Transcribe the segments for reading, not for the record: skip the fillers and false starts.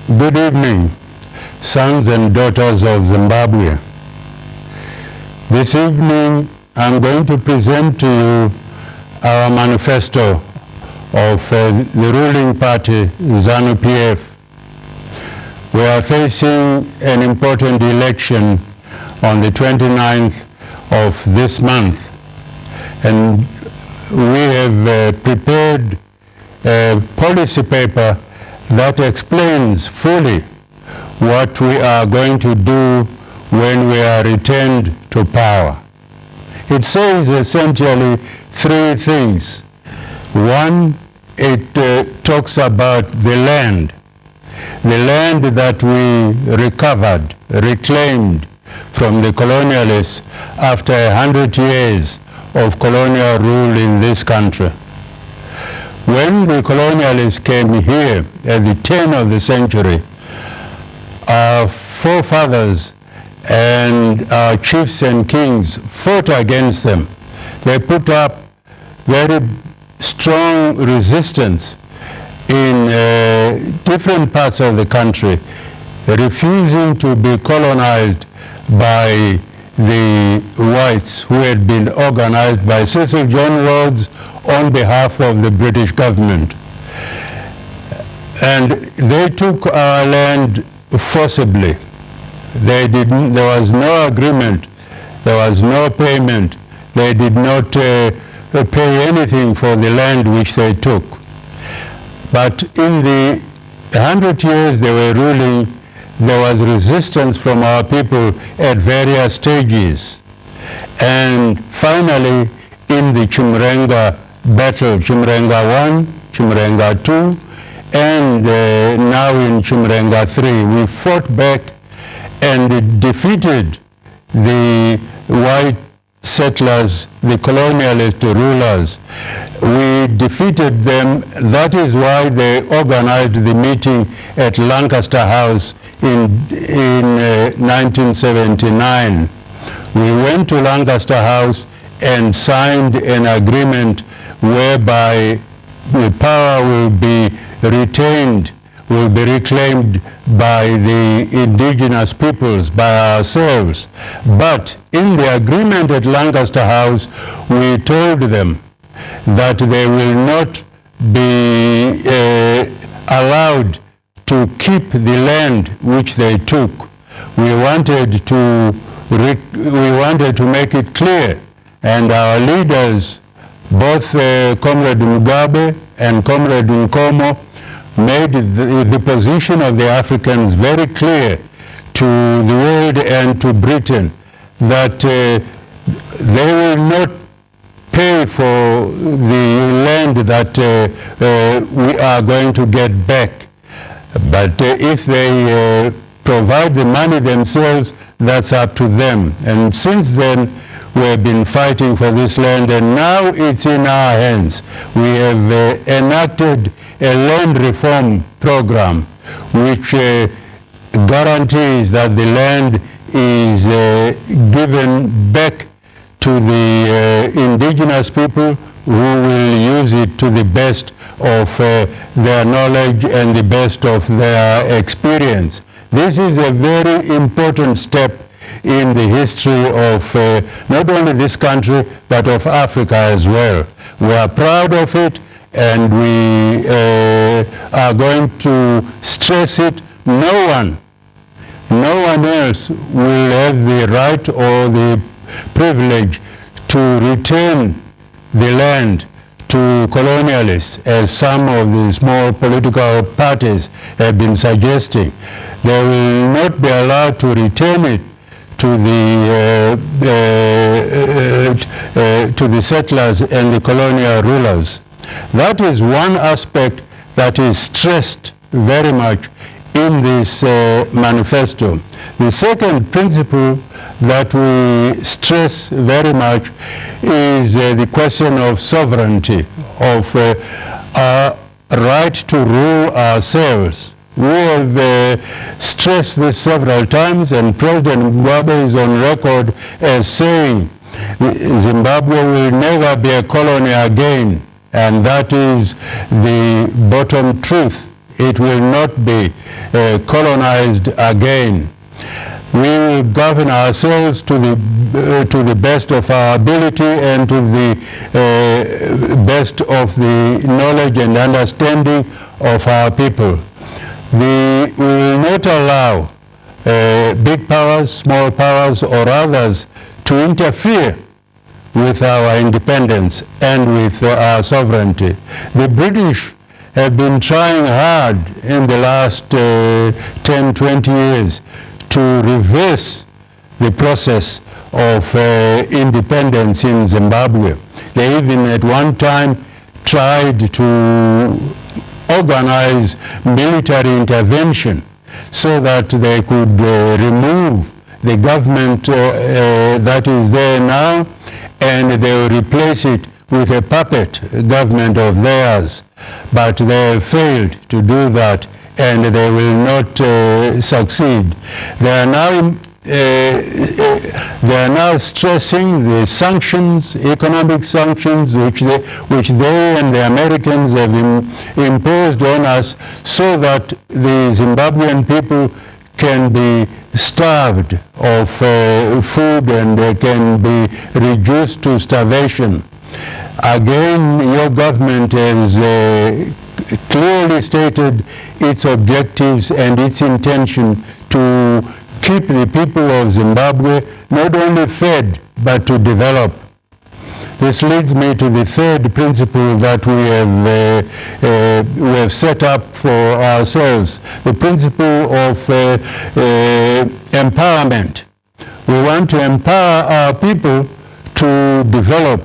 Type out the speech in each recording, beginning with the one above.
Good evening, sons and daughters of Zimbabwe. This evening, I'm going to present to you our manifesto of the ruling party, ZANU PF. We are facing an important election on the 29th of this month, and we have prepared a policy paper that explains fully what we are going to do when we are returned to power. It says essentially three things. One, it talks about the land that we recovered, reclaimed from the colonialists after 100 years of colonial rule in this country. When the colonialists came here at the turn of the century, our forefathers and our chiefs and kings fought against them. They put up very strong resistance in different parts of the country, refusing to be colonized by the whites who had been organized by Cecil John Rhodes on behalf of the British government. And they took our land forcibly. There was no agreement, there was no payment. They did not pay anything for the land which they took. But in the 100 years they were ruling, there was resistance from our people at various stages. And finally, in the Chimurenga battle, Chimurenga 1, Chimurenga 2, and now in Chimurenga 3, we fought back and defeated the white settlers, the colonialist rulers. We defeated them. That is why they organized the meeting at Lancaster House in 1979. We went to Lancaster House and signed an agreement whereby the power will be retained, will be reclaimed by the indigenous peoples, by ourselves. But in the agreement at Lancaster House, we told them that they will not be allowed to keep the land which they took. We wanted to make it clear, and our leaders, both Comrade Mugabe and Comrade Nkomo, made the position of the Africans very clear to the world and to Britain that they will not pay for the land that we are going to get back. But if they provide the money themselves, that's up to them. And since then, we have been fighting for this land, and now it's in our hands. We have enacted a land reform program which guarantees that the land is given back to the indigenous people who will use it to the best of their knowledge and the best of their experience. This is a very important step in the history of not only this country, but of Africa as well. We are proud of it, and we are going to stress it. No one else will have the right or the privilege to return the land to colonialists, as some of the small political parties have been suggesting. They will not be allowed to return it to the settlers and the colonial rulers. That is one aspect that is stressed very much in this manifesto. The second principle that we stress very much is the question of sovereignty, of our right to rule ourselves. We have stressed this several times, and President Mugabe is on record as saying Zimbabwe will never be a colony again, and that is the bottom truth It will not be colonized again. We will govern ourselves to the best of our ability and to the best of the knowledge and understanding of our people. We will not allow big powers, small powers, or others to interfere with our independence and with our sovereignty. The British have been trying hard in the last 10, 20 years to reverse the process of independence in Zimbabwe. They even at one time tried to organize military intervention so that they could remove the government that is there now, and they will replace it with a puppet government of theirs. But they have failed to do that, and they will not succeed. They are now stressing the sanctions, economic sanctions, which they and the Americans have imposed on us, so that the Zimbabwean people can be starved of food and they can be reduced to starvation. Again, your government has clearly stated its objectives and its intention to keep the people of Zimbabwe not only fed but to develop. This leads me to the third principle that we have set up for ourselves, the principle of empowerment. We want to empower our people to develop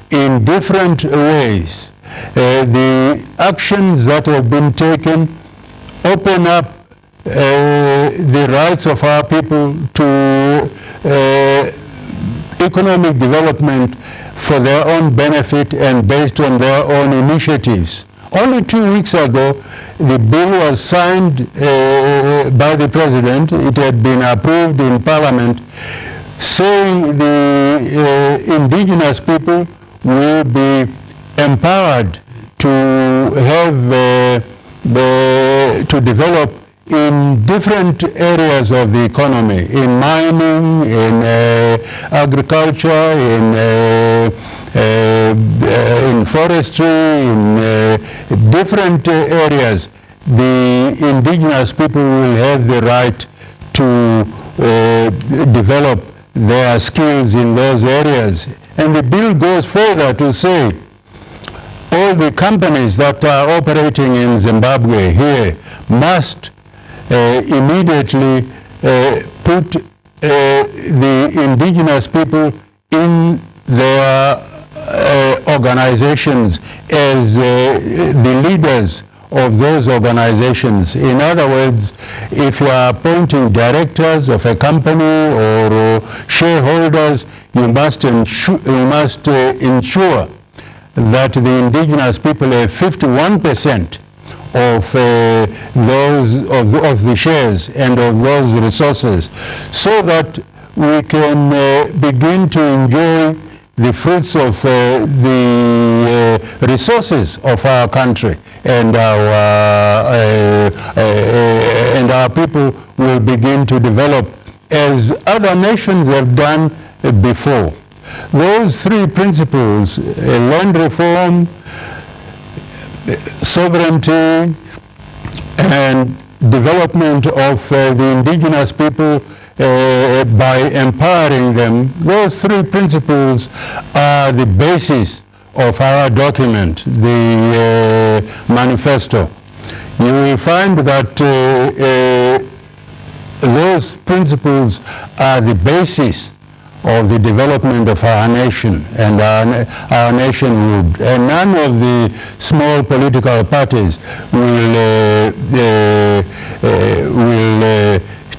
in different ways. The actions that have been taken open up the rights of our people to economic development for their own benefit and based on their own initiatives. Only 2 weeks ago, the bill was signed by the President. It had been approved in Parliament, saying the indigenous people will be empowered to have to develop in different areas of the economy, in mining, in agriculture, in forestry, in different areas. The indigenous people will have the right to develop their skills in those areas. And the bill goes further to say all the companies that are operating in Zimbabwe here must immediately put the indigenous people in their organizations as the leaders of those organizations. In other words, if you are appointing directors of a company or shareholders, you must ensure that the indigenous people have 51% of the shares and of those resources, so that we can begin to enjoy the fruits of the resources of our country, and our people will begin to develop as other nations have done before. Those three principles, land reform, sovereignty, and development of the indigenous people by empowering them, those three principles are the basis of our document, the Manifesto. You will find that those principles are the basis of the development of our nation and our nationhood. And none of the small political parties will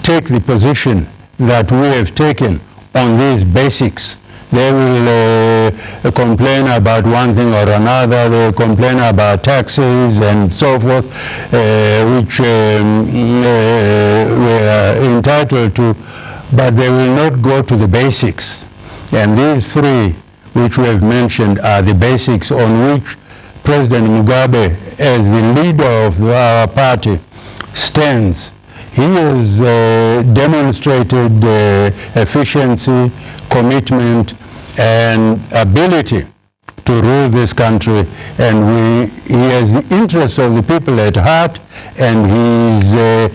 take the position that we have taken on these basics. They will complain about one thing or another. They will complain about taxes and so forth, which we are entitled to, but they will not go to the basics. And these three, which we have mentioned, are the basics on which President Mugabe as the leader of our party stands. He has demonstrated efficiency, commitment, and ability to rule this country, and he has the interests of the people at heart, and he is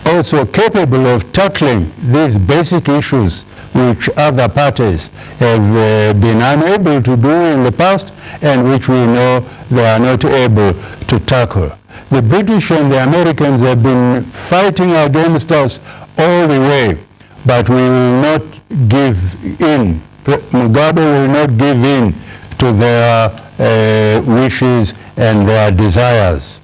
also capable of tackling these basic issues which other parties have been unable to do in the past, and which we know they are not able to tackle. The British and the Americans have been fighting against us all the way, but we will not give in. Mugabe will not give in to their wishes and their desires.